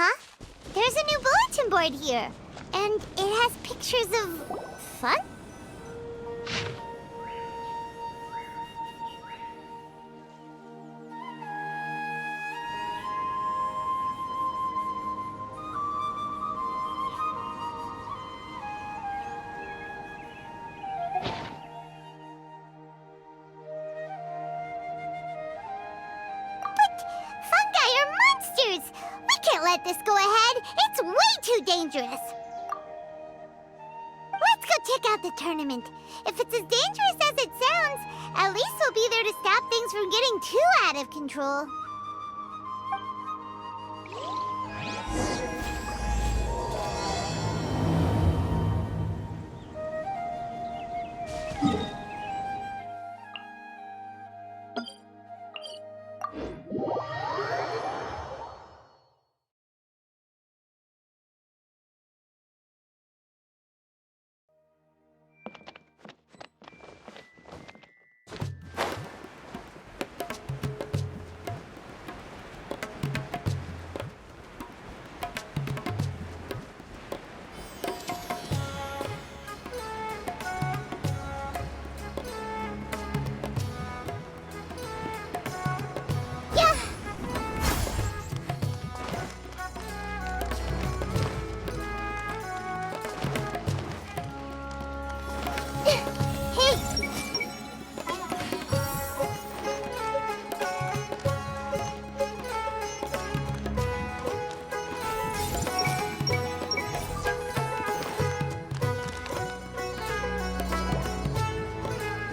Huh? There's a new bulletin board here, and it has pictures of fun? We can't let this go ahead. It's way too dangerous. Let's go check out the tournament. If it's as dangerous as it sounds, at least we'll be there to stop things from getting too out of control.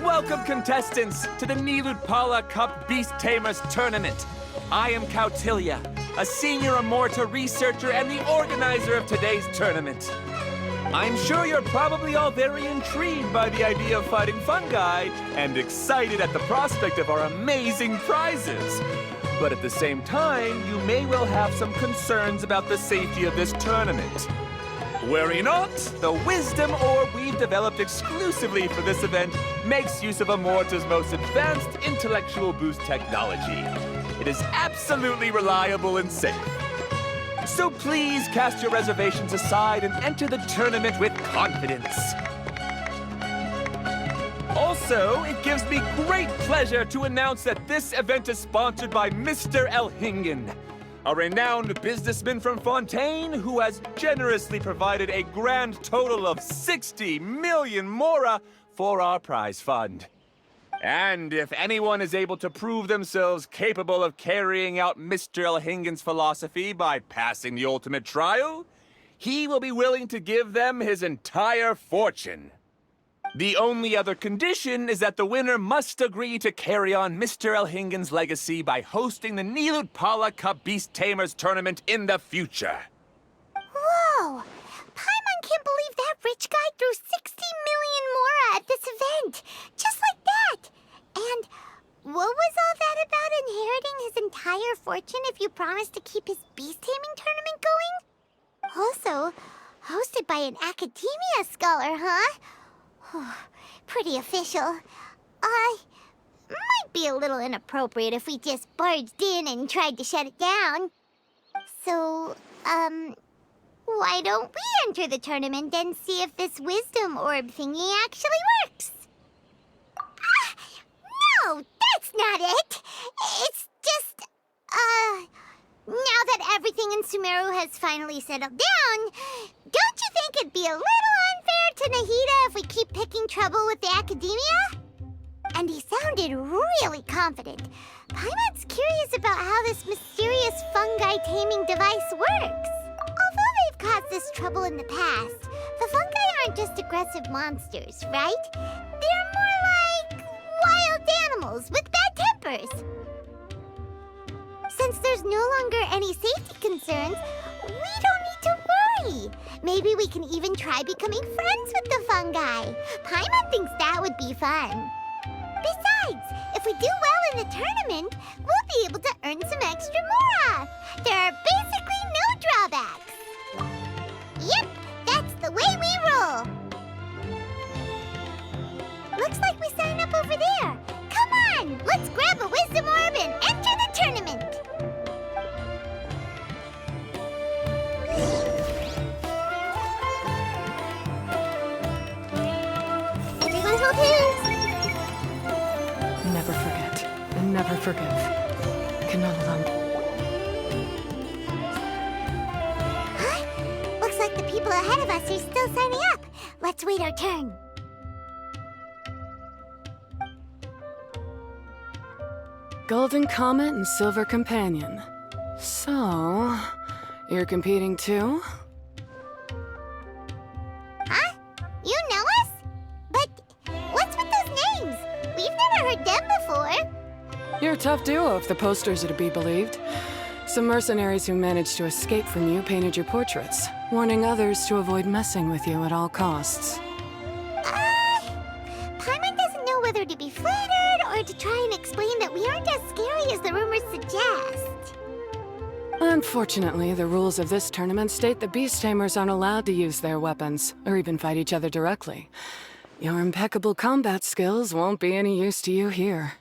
Welcome, contestants, to the Niludpala Cup Beast Tamers Tournament. I am Kautilya, a senior Amorta researcher and the organizer of today's tournament. I'm sure you're probably all very intrigued by the idea of fighting fungi and excited at the prospect of our amazing prizes. But at the same time, you may well have some concerns about the safety of this tournament. Worry not, the Wisdom Orb we've developed exclusively for this event makes use of Amorta's most advanced intellectual boost technology. It is absolutely reliable and safe. So please cast your reservations aside and enter the tournament with confidence. Also, it gives me great pleasure to announce that this event is sponsored by Mr. Elhingen, a renowned businessman from Fontaine who has generously provided a grand total of 60 million mora for our prize fund. And if anyone is able to prove themselves capable of carrying out Mr. Elhingen's philosophy by passing the ultimate trial, he will be willing to give them his entire fortune. The only other condition is that the winner must agree to carry on Mr. Elhingen's legacy by hosting the Niludpala Cup Beast Tamers Tournament in the future. Whoa! Paimon can't believe that rich guy threw 60 million mora at this event! Just like that! And what was all that about inheriting his entire fortune if you promised to keep his beast taming tournament going? Also, hosted by an academia scholar, huh? Pretty official. Might be a little inappropriate if we just barged in and tried to shut it down. So, why don't we enter the tournament and see if this wisdom orb thingy actually works? No, that's not it! It's just, now that everything in Sumeru has finally settled down, don't you think it'd be a little unfair to Nahida if we keep picking trouble with the academia? And he sounded really confident. Paimon's curious about how this mysterious fungi taming device works. Although they've caused this trouble in the past, the fungi aren't just aggressive monsters, right? They're more like wild animals with bad tempers. Since there's no longer any safety concerns, we don't need to worry. Maybe we can even try becoming friends with the fungi. Paimon thinks that would be fun. Besides, if we do well in the tournament, we'll be able to earn some extra mora. There are basically no drawbacks. Yep, that's the way we roll. Looks like we sign up over there. Come on, let's grab a wisdom orb and enter the tournament. forgive. I cannot allow... Huh? Looks like the people ahead of us are still signing up. Let's wait our turn. Golden Comet and Silver Companion. So, you're competing too? Huh? You know us? But what's with those names? We've never heard them before. You're a tough duo if the posters are to be believed. Some mercenaries who managed to escape from you painted your portraits, warning others to avoid messing with you at all costs. Paimon doesn't know whether to be flattered or to try and explain that we aren't as scary as the rumors suggest. Unfortunately, the rules of this tournament state that beast tamers aren't allowed to use their weapons, or even fight each other directly. Your impeccable combat skills won't be any use to you here.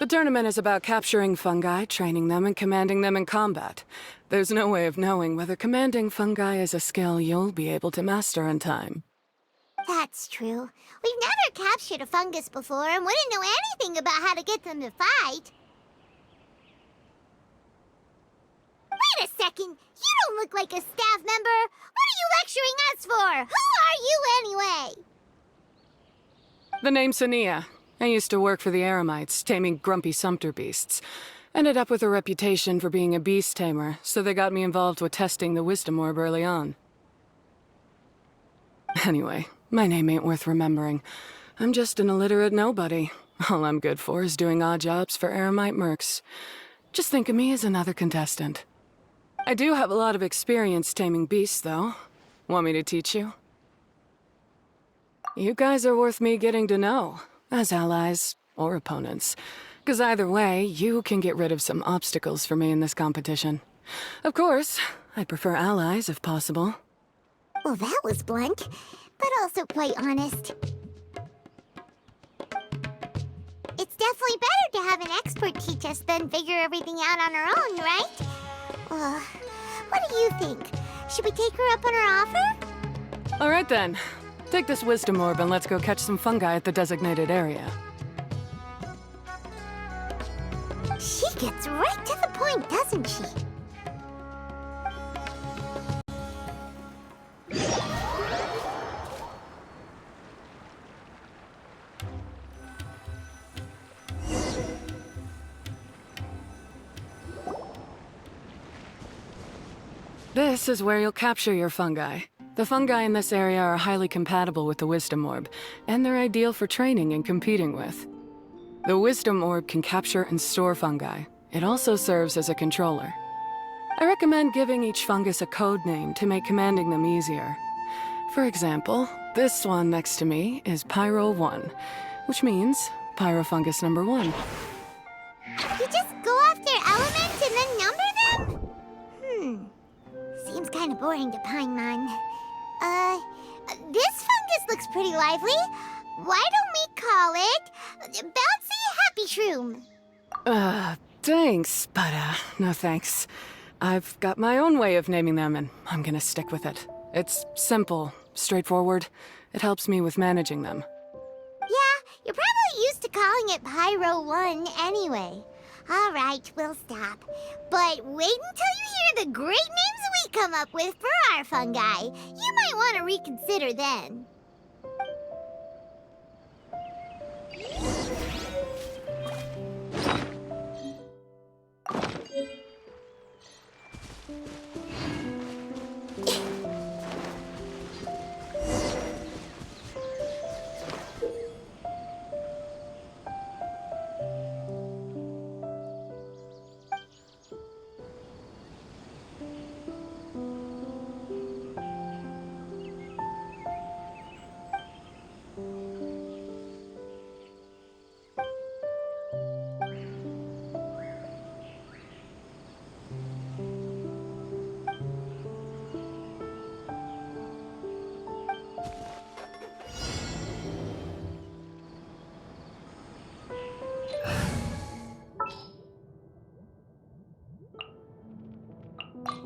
The tournament is about capturing fungi, training them, and commanding them in combat. There's no way of knowing whether commanding fungi is a skill you'll be able to master in time. That's true. We've never captured a fungus before and wouldn't know anything about how to get them to fight. Wait a second! You don't look like a staff member! What are you lecturing us for? Who are you anyway? The name's Sania. I used to work for the Eremites, taming grumpy sumpter beasts. Ended up with a reputation for being a beast tamer, so they got me involved with testing the wisdom orb early on. Anyway, my name ain't worth remembering. I'm just an illiterate nobody. All I'm good for is doing odd jobs for Eremite mercs. Just think of me as another contestant. I do have a lot of experience taming beasts, though. Want me to teach you? You guys are worth me getting to know, as allies or opponents. 'Cause either way, you can get rid of some obstacles for me in this competition. Of course, I prefer allies if possible. Well, that was blunt, but also quite honest. It's definitely better to have an expert teach us than figure everything out on our own, right? What do you think? Should we take her up on her offer? All right then. Take this wisdom orb and let's go catch some fungi at the designated area. She gets right to the point, doesn't she? This is where you'll capture your fungi. The fungi in this area are highly compatible with the wisdom orb, and they're ideal for training and competing with. The wisdom orb can capture and store fungi. It also serves as a controller. I recommend giving each fungus a code name to make commanding them easier. For example, this one next to me is P.1, which means Pyrofungus number 1. You just go off their elements and then number them? Seems kind of boring to Paimon. This fungus looks pretty lively. Why don't we call it Bouncy Happy Shroom? Thanks, but no thanks. I've got my own way of naming them, and I'm gonna stick with it. It's simple, straightforward. It helps me with managing them. Yeah, you're probably used to calling it Pyro 1 anyway. All right, we'll stop. But wait until you hear the great names we come up with for our fungi. You might want to reconsider then.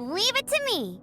Leave it to me.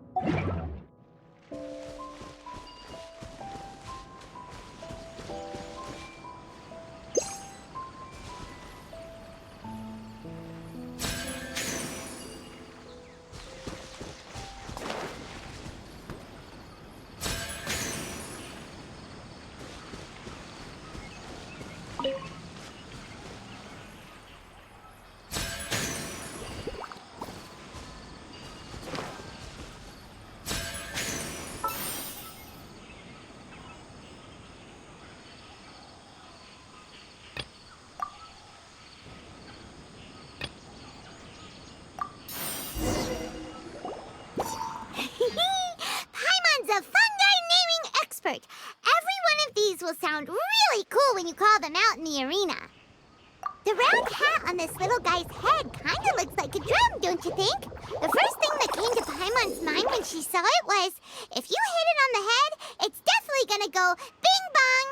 on this little guy's head kinda looks like a drum, don't you think? The first thing that came to Paimon's mind when she saw it was, if you hit it on the head, it's definitely gonna go bing bong.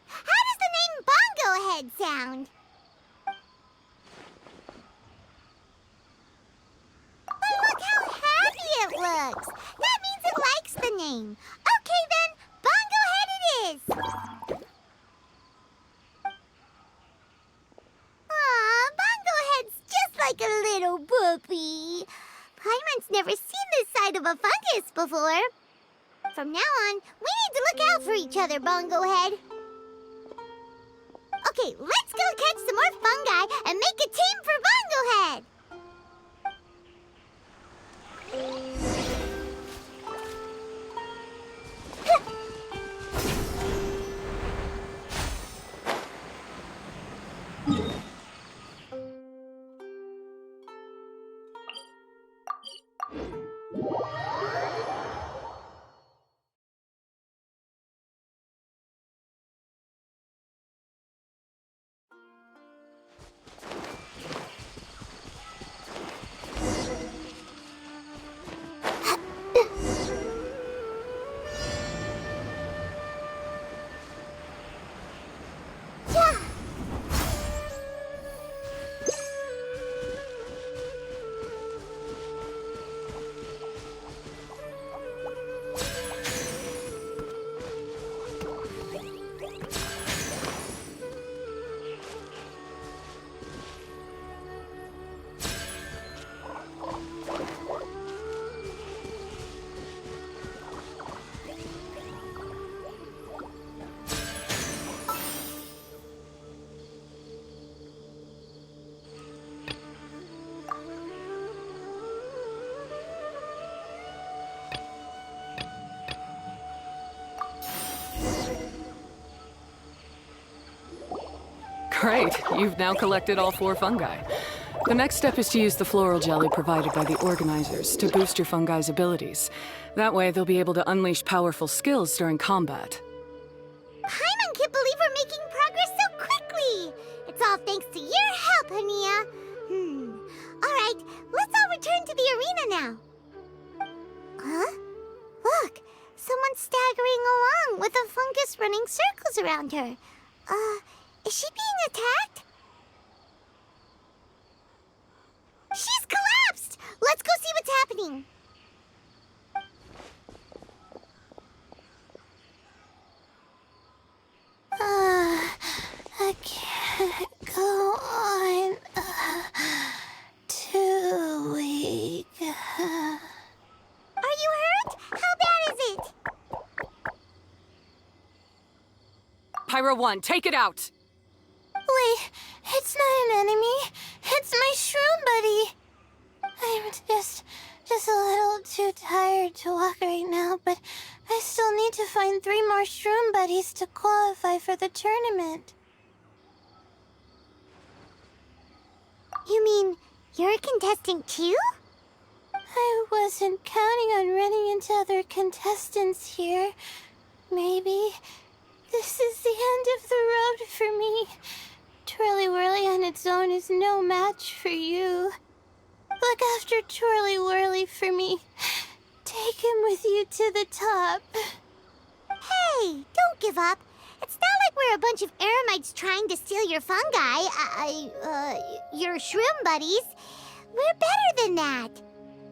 How does the name Bongo Head sound? But look how happy it looks. That means it likes the name. Okay then, Bongo Head it is. Aw, Bongo Head's just like a little puppy. Paimon's never seen this side of a fungus before. From now on, we need to look out for each other, Bongo Head. Okay, let's go catch some more fungi and make a team for Bongo Head. Great, you've now collected all 4 fungi. The next step is to use the floral jelly provided by the organizers to boost your fungi's abilities. That way, they'll be able to unleash powerful skills during combat. Paimon can't believe we're making progress so quickly. It's all thanks to your help, Hania. All right, let's all return to the arena now. Huh? Look, someone's staggering along with a fungus running circles around her. Is she being attacked? She's collapsed! Let's go see what's happening. I can't go on. Too weak. Are you hurt? How bad is it? Pyro 1, take it out! Wait, it's not an enemy. It's my shroom buddy. I'm just a little too tired to walk right now, but I still need to find 3 more shroom buddies to qualify for the tournament. You mean you're a contestant too? I wasn't counting on running into other contestants here. Maybe this is the end of the road for me. Twirly Whirly on its own is no match for you. Look after Twirly Whirly for me. Take him with you to the top. Hey, don't give up. It's not like we're a bunch of eremites trying to steal your fungi. Your shroom buddies. We're better than that.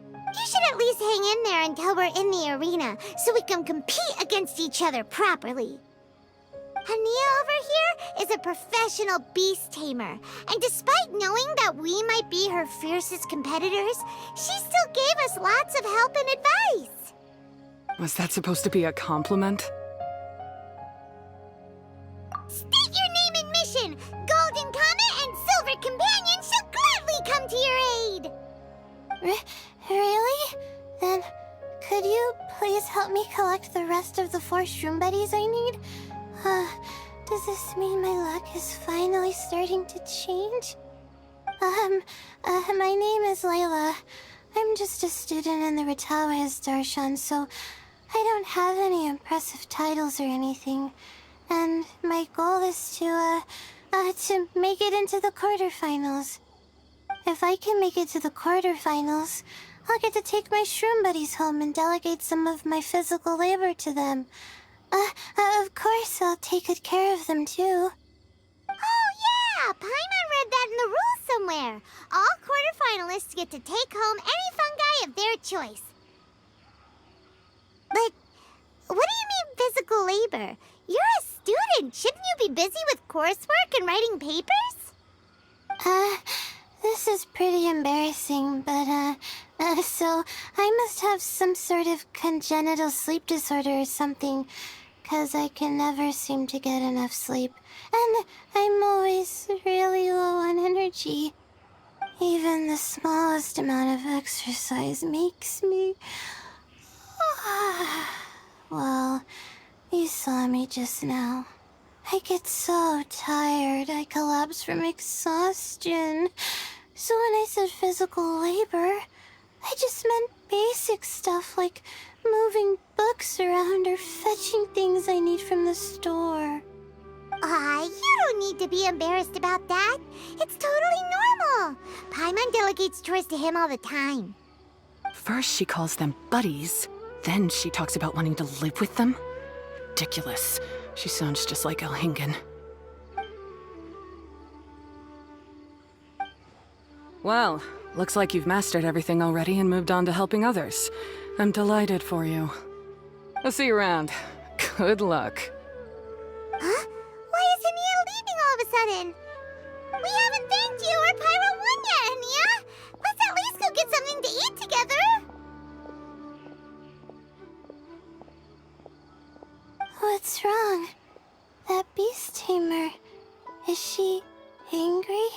You should at least hang in there until we're in the arena, so we can compete against each other properly. Hania over here is a professional beast tamer, and despite knowing that we might be her fiercest competitors, she still gave us lots of help and advice. Was that supposed to be a compliment? State your name and mission! Golden Comet and Silver Companion shall gladly come to your aid! Really? Then, could you please help me collect the rest of the 4 shroom buddies I need? Does this mean my luck is finally starting to change? My name is Layla. I'm just a student in the Ratawa's Darshan, so I don't have any impressive titles or anything. And my goal is to, To make it into the quarterfinals. If I can make it to the quarterfinals, I'll get to take my shroom buddies home and delegate some of my physical labor to them. Of course, I'll take good care of them, too. Oh, yeah! Paimon read that in the rules somewhere. All quarterfinalists get to take home any fungi of their choice. But what do you mean physical labor? You're a student. Shouldn't you be busy with coursework and writing papers? This is pretty embarrassing, but, so I must have some sort of congenital sleep disorder or something, 'cause I can never seem to get enough sleep, and I'm always really low on energy. Even the smallest amount of exercise makes me... Well, you saw me just now. I get so tired, I collapse from exhaustion. So when I said physical labor, I just meant basic stuff like moving books around or fetching things I need from the store. You don't need to be embarrassed about that. It's totally normal. Paimon delegates chores to him all the time. First she calls them buddies, then she talks about wanting to live with them. Ridiculous. She sounds just like Elhingen. Well, looks like you've mastered everything already and moved on to helping others. I'm delighted for you. I'll see you around. Good luck. Huh? Why is Ania leaving all of a sudden? We haven't thanked you or Pyro 1 yet, Ania! Let's at least go get something to eat together! What's wrong? That beast tamer... Is she... angry?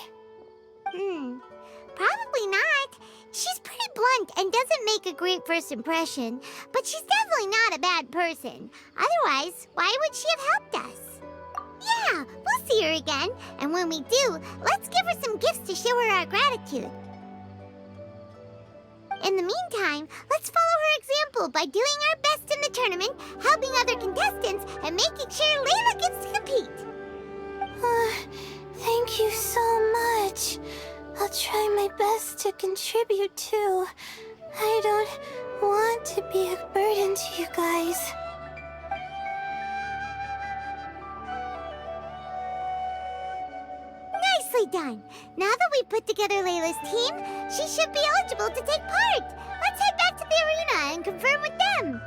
Probably not. She's pretty blunt and doesn't make a great first impression, but she's definitely not a bad person. Otherwise, why would she have helped us? Yeah, we'll see her again, and when we do, let's give her some gifts to show her our gratitude. In the meantime, let's follow her example by doing our best in the tournament, helping other contestants, and making sure Layla gets to compete. Thank you so much. I'll try my best to contribute too. I don't want to be a burden to you guys. Nicely done. Now that we put together Layla's team, she should be eligible to take part. Let's head back to the arena and confirm with them.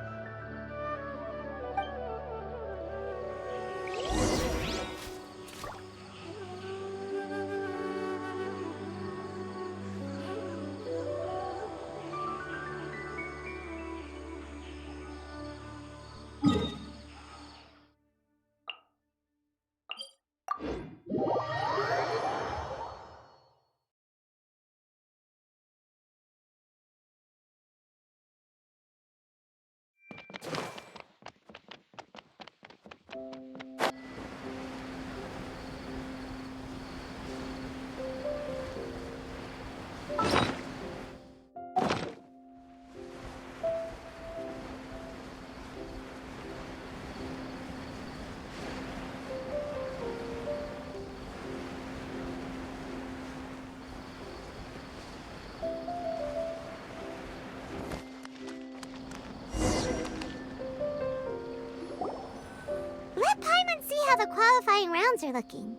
Let Paimon see how the qualifying rounds are looking.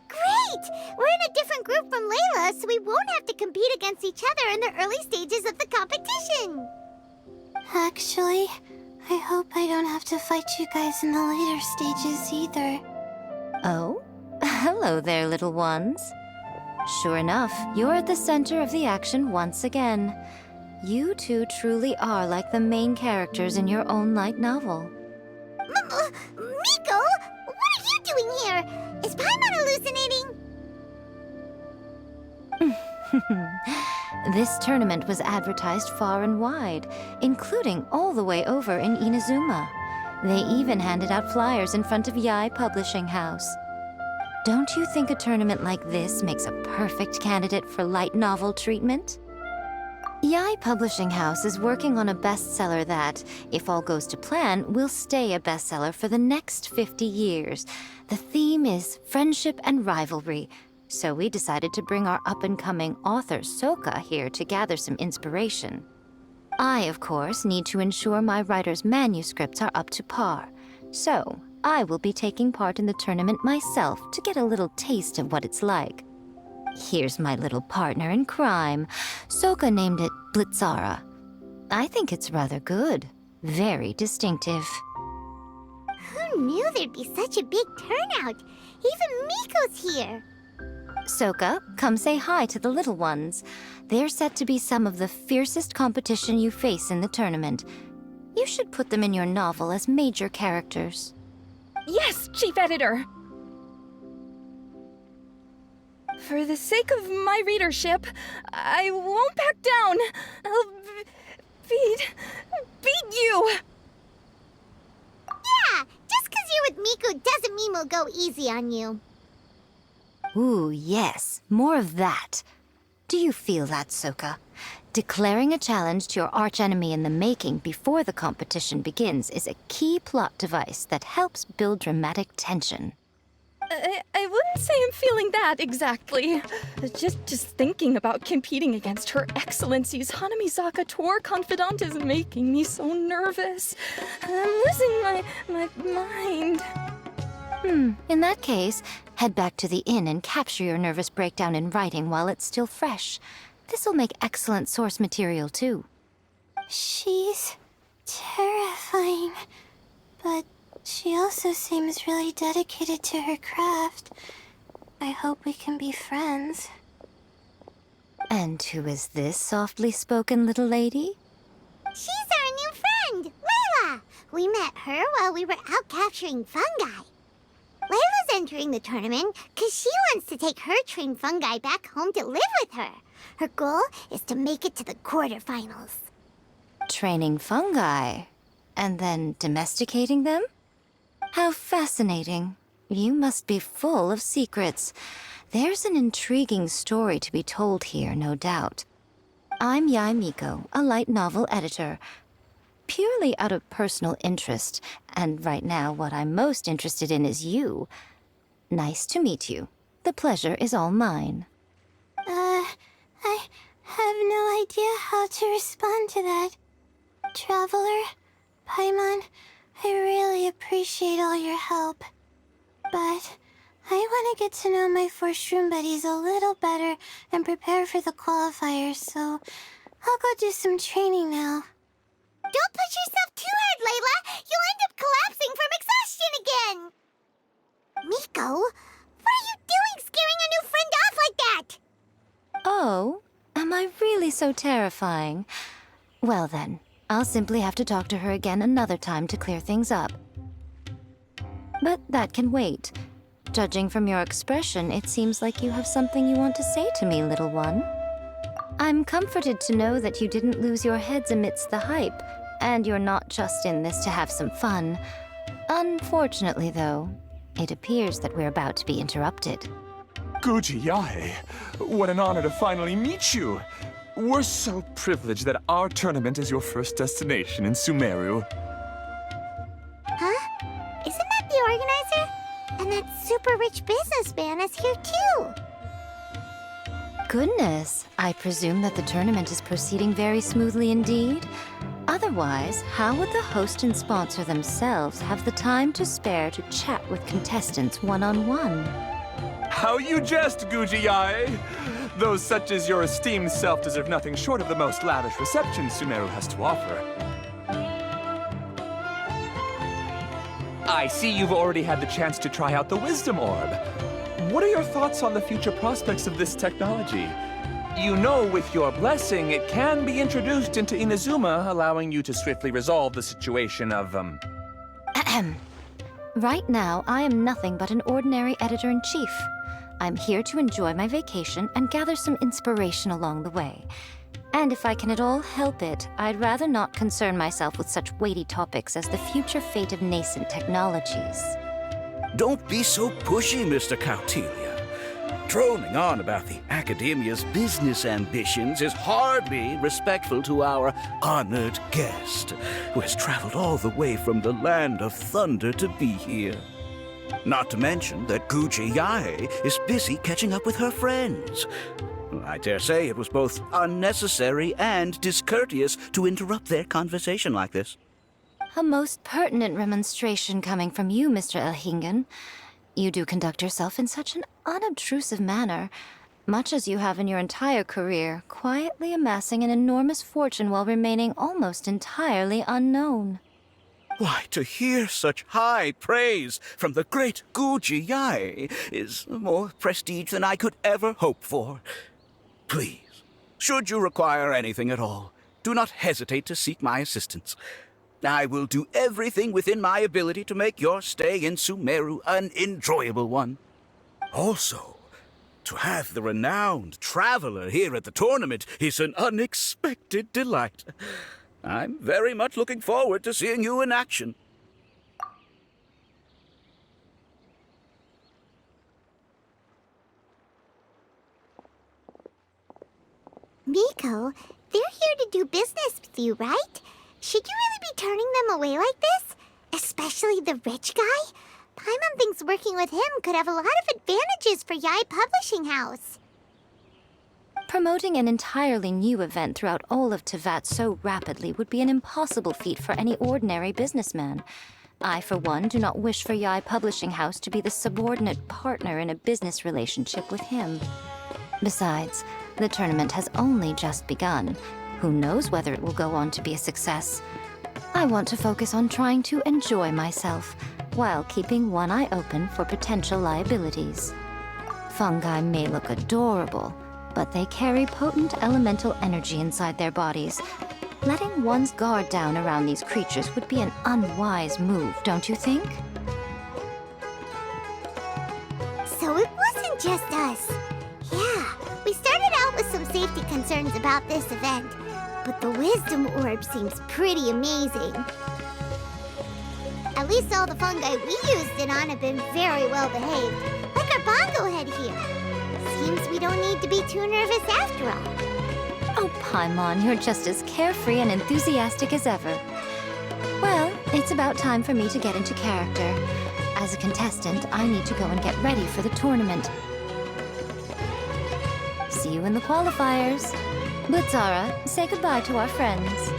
Great! We're in a different group from Layla, so we won't have to compete against each other in the early stages of the competition. Actually, I hope I don't have to fight you guys in the later stages either. Oh? Hello there, little ones. Sure enough, you're at the center of the action once again. You two truly are like the main characters in your own light novel. Miko, what are you doing here? Is Paimon hallucinating? This tournament was advertised far and wide, including all the way over in Inazuma. They even handed out flyers in front of Yae Publishing House. Don't you think a tournament like this makes a perfect candidate for light novel treatment? Yai Publishing House is working on a bestseller that, if all goes to plan, will stay a bestseller for the next 50 years. The theme is friendship and rivalry, so we decided to bring our up-and-coming author, Soka, here to gather some inspiration. I, of course, need to ensure my writer's manuscripts are up to par, so I will be taking part in the tournament myself to get a little taste of what it's like. Here's my little partner in crime. Soka named it Blitzara. I think it's rather good. Very distinctive. Who knew there'd be such a big turnout? Even Miko's here. Soka, come say hi to the little ones. They're set to be some of the fiercest competition you face in the tournament. You should put them in your novel as major characters. Yes, Chief Editor! For the sake of my readership, I won't back down. I'll beat you! Yeah, just 'cause you're with Miko doesn't mean we'll go easy on you. Ooh, yes. More of that. Do you feel that, Soka? Declaring a challenge to your archenemy in the making before the competition begins is a key plot device that helps build dramatic tension. I wouldn't say I'm feeling that exactly. Just thinking about competing against Her Excellency's Hanamizaka tour confidant is making me so nervous. I'm losing my mind. In that case, head back to the inn and capture your nervous breakdown in writing while it's still fresh. This'll make excellent source material, too. She's terrifying, but she also seems really dedicated to her craft. I hope we can be friends. And who is this softly spoken little lady? She's our new friend, Layla. We met her while we were out capturing fungi. Layla's entering the tournament because she wants to take her trained fungi back home to live with her. Her goal is to make it to the quarterfinals. Training fungi, and then domesticating them? How fascinating. You must be full of secrets. There's an intriguing story to be told here, no doubt. I'm Yai Miko, a light novel editor. Purely out of personal interest, and right now what I'm most interested in is you. Nice to meet you. The pleasure is all mine. I have no idea how to respond to that. Traveler, Paimon, I really appreciate all your help. But I want to get to know my 4 shroom buddies a little better and prepare for the qualifiers, so I'll go do some training now. Don't push yourself too hard, Layla. You'll end up collapsing from exhaustion again. Miko, what are you doing scaring a new friend off like that? Oh, am I really so terrifying? Well then, I'll simply have to talk to her again another time to clear things up. But that can wait. Judging from your expression, it seems like you have something you want to say to me, little one. I'm comforted to know that you didn't lose your heads amidst the hype, and you're not just in this to have some fun. Unfortunately, though, it appears that we're about to be interrupted. Guji Yae, what an honor to finally meet you. We're so privileged that our tournament is your first destination in Sumeru. Huh? Isn't that the organizer? And that super rich businessman is here too. Goodness, I presume that the tournament is proceeding very smoothly indeed. Otherwise, how would the host and sponsor themselves have the time to spare to chat with contestants one-on-one? How you jest, Guji Yae! Those such as your esteemed self deserve nothing short of the most lavish reception Sumeru has to offer. I see you've already had the chance to try out the Wisdom Orb. What are your thoughts on the future prospects of this technology? You know, with your blessing, it can be introduced into Inazuma, allowing you to swiftly resolve the situation of, Right now, I am nothing but an ordinary editor-in-chief. I'm here to enjoy my vacation and gather some inspiration along the way. And if I can at all help it, I'd rather not concern myself with such weighty topics as the future fate of nascent technologies. Don't be so pushy, Mr. Kautelia. Droning on about the Academia's business ambitions is hardly respectful to our honored guest, who has traveled all the way from the land of thunder to be here. Not to mention that Jaya is busy catching up with her friends. I dare say it was both unnecessary and discourteous to interrupt their conversation like this. A most pertinent remonstration coming from you, Mr. Elhingen. You do conduct yourself in such an unobtrusive manner, much as you have in your entire career, quietly amassing an enormous fortune while remaining almost entirely unknown. Why, to hear such high praise from the great Jaya is more prestige than I could ever hope for. Please, should you require anything at all, do not hesitate to seek my assistance. I will do everything within my ability to make your stay in Sumeru an enjoyable one. Also, to have the renowned traveler here at the tournament is an unexpected delight. I'm very much looking forward to seeing you in action. Miko, they're here to do business with you, right? Should you really be turning them away like this? Especially the rich guy? Paimon thinks working with him could have a lot of advantages for Yai Publishing House. Promoting an entirely new event throughout all of Teyvat so rapidly would be an impossible feat for any ordinary businessman. I, for one, do not wish for Yai Publishing House to be the subordinate partner in a business relationship with him. Besides, the tournament has only just begun. Who knows whether it will go on to be a success? I want to focus on trying to enjoy myself, while keeping one eye open for potential liabilities. Fungi may look adorable, but they carry potent elemental energy inside their bodies. Letting one's guard down around these creatures would be an unwise move, don't you think? So it wasn't just us. Yeah, we started out with some safety concerns about this event, but the Wisdom Orb seems pretty amazing. At least all the fungi we used it on have been very well behaved, like our bongo head here. Seems we don't need to be too nervous after all. Oh, Paimon, you're just as carefree and enthusiastic as ever. Well, it's about time for me to get into character. As a contestant, I need to go and get ready for the tournament. See you in the qualifiers. Blitzara, say goodbye to our friends.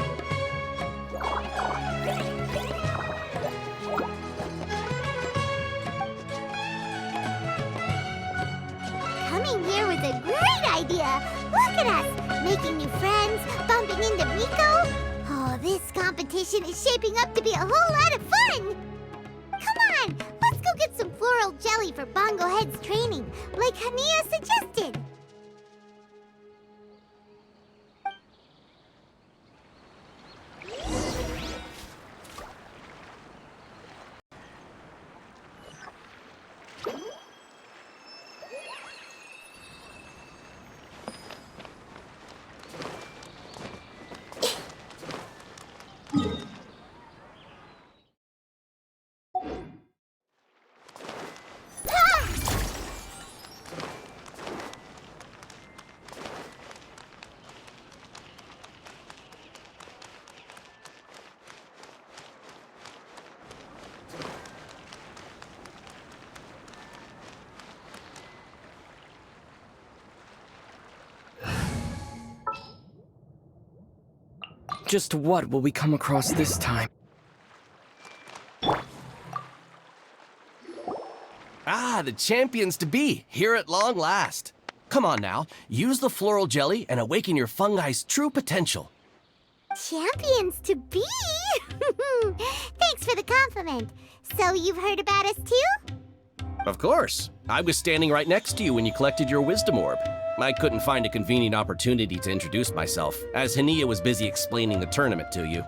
Coming here was a great idea. Look at us, making new friends, bumping into Miko. Oh, this competition is shaping up to be a whole lot of fun. Come on, let's go get some floral jelly for Bongo Head's training, like Hania suggested. Just what will we come across this time? Ah, the champions to be, here at long last. Come on now, use the floral jelly and awaken your fungi's true potential. Champions to be? Thanks for the compliment. So you've heard about us too? Of course. I was standing right next to you when you collected your wisdom orb. I couldn't find a convenient opportunity to introduce myself, as Hania was busy explaining the tournament to you.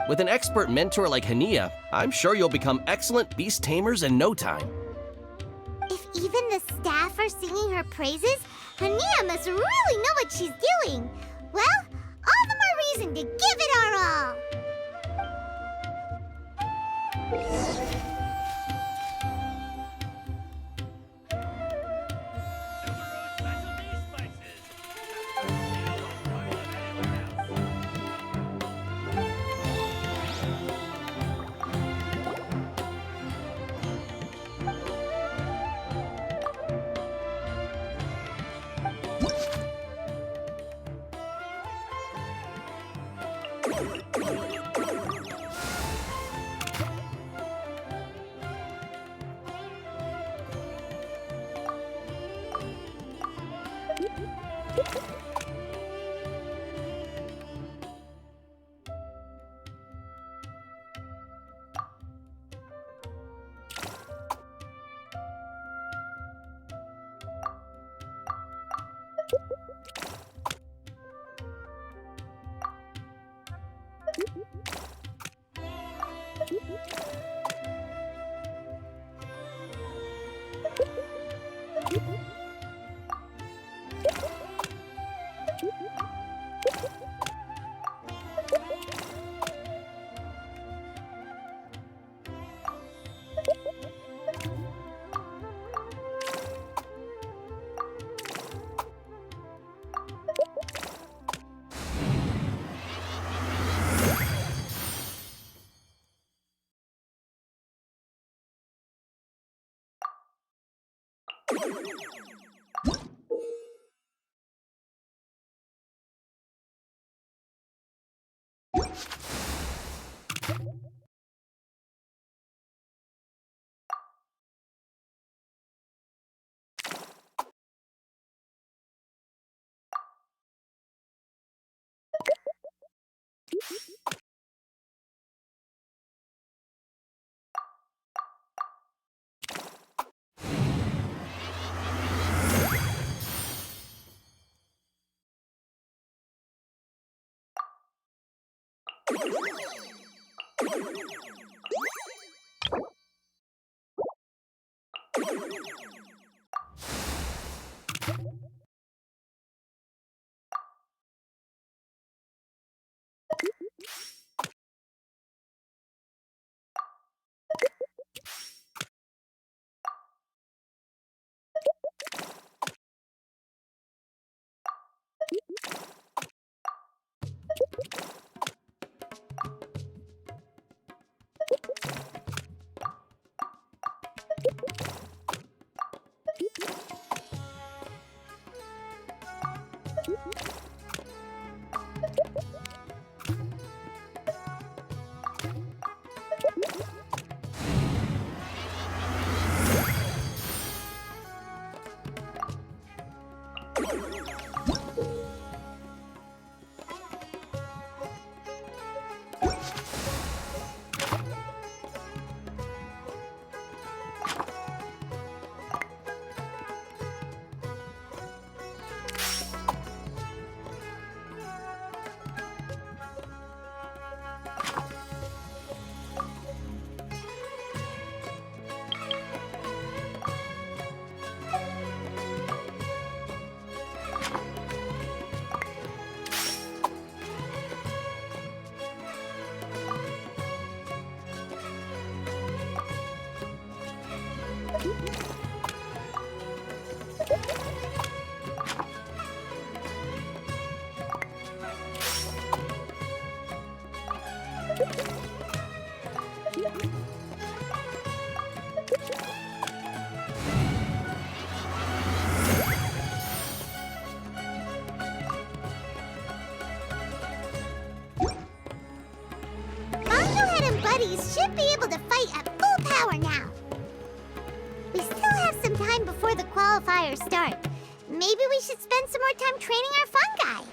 With an expert mentor like Hania, I'm sure you'll become excellent beast tamers in no time. If even the staff are singing her praises, Hania must really know what she's doing. Well, all the more reason to give it our all. buddies should be able to fight at full power now. We still have some time before the qualifiers start. Maybe we should spend some more time training our fungi.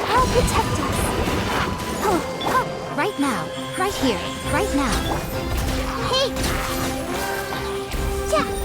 I'll protect us. Right now. Right here. Right now. Hey! Yeah!